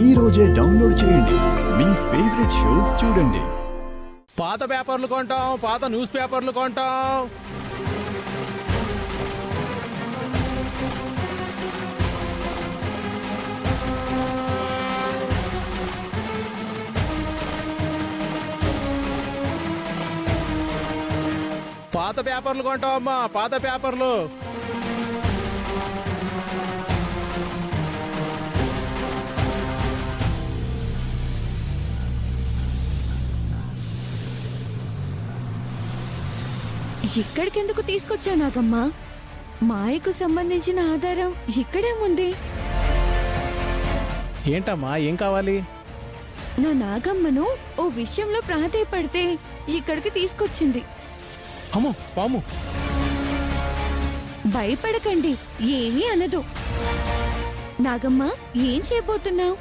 ఈ రోజే డౌన్లోడ్ చేయండి. మీ ఫేవరెట్ షోస్ చూడండి. పాత పేపర్లు కొంటాం, పాత న్యూస్ పేపర్లు కొంటాం. పాత పేపర్లు కొంటాం అమ్మా, పాత పేపర్లు. ఇక్కడికెందుకు తీసుకొచ్చావు నాగమ్మా? మాయకు సంబంధించిన ఆధారం ఇక్కడేముంది? ఏంటమ్మా, ఏం కావాలి? నా నాగమ్మను ఓ విషయంలో ప్రాధేయపడితే ఇక్కడికి తీసుకొచ్చింది. అమ్మో, పాము. భయపడకండి, ఏమీ అనదు. నాగమ్మ, ఏం చేయబోతున్నావు?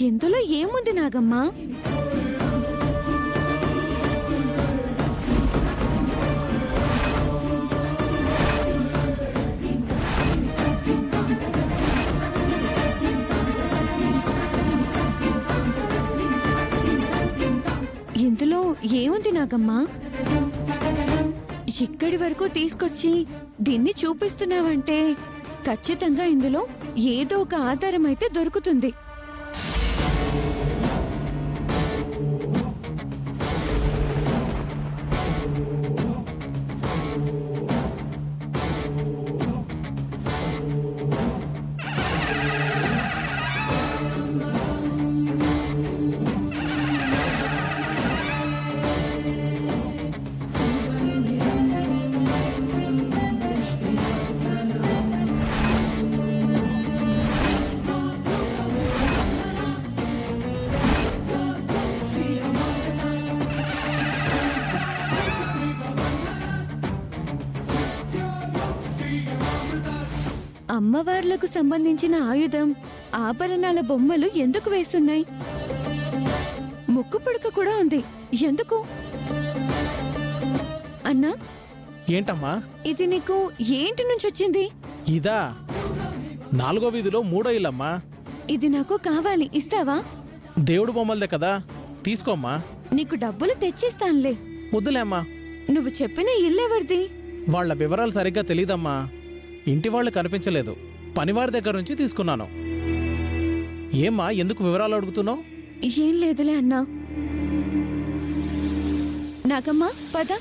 ఇందులో ఏముంది నాగమ్మ? ఇందులో ఏముంది నాగమ్మ? ఇక్కడి వరకు తీసుకొచ్చి దీన్ని చూపిస్తున్నావంటే ఖచ్చితంగా ఇందులో ఏదో ఒక ఆధారం అయితే దొరుకుతుంది. అమ్మవార్లకు సంబంధించిన ఆయుధం, ఆభరణాల బొమ్మలు ఎందుకు వేస్తున్నాయి? ముక్కు పుడక కూడా ఉంది, ఎందుకు? అన్నా, ఏంటమ్మా ఇది నీకు ఏంటి నుంచి వచ్చింది? ఇదా? 4వ వీధిలో 3వ ఇల్లమ్మా. ఇది నాకు కావాలి, ఇస్తావా? దేవుడు బొమ్మలదే కదా, తీసుకోమ్మా. నీకు డబ్బులు తెచ్చిస్తానులే. వద్దులేమ్మా. నువ్వు చెప్పిన ఇల్లెవరిది? వాళ్ళ వివరాలు సరిగ్గా తెలీదమ్మా. ఇంటి వాళ్ళు కనిపించలేదు, పనివారి దగ్గర నుంచి తీసుకున్నాను. ఏమ్మా, ఎందుకు వివరాలు అడుగుతున్నావు? ఏం లేదులే అన్నా. నాగమ్మ, పద.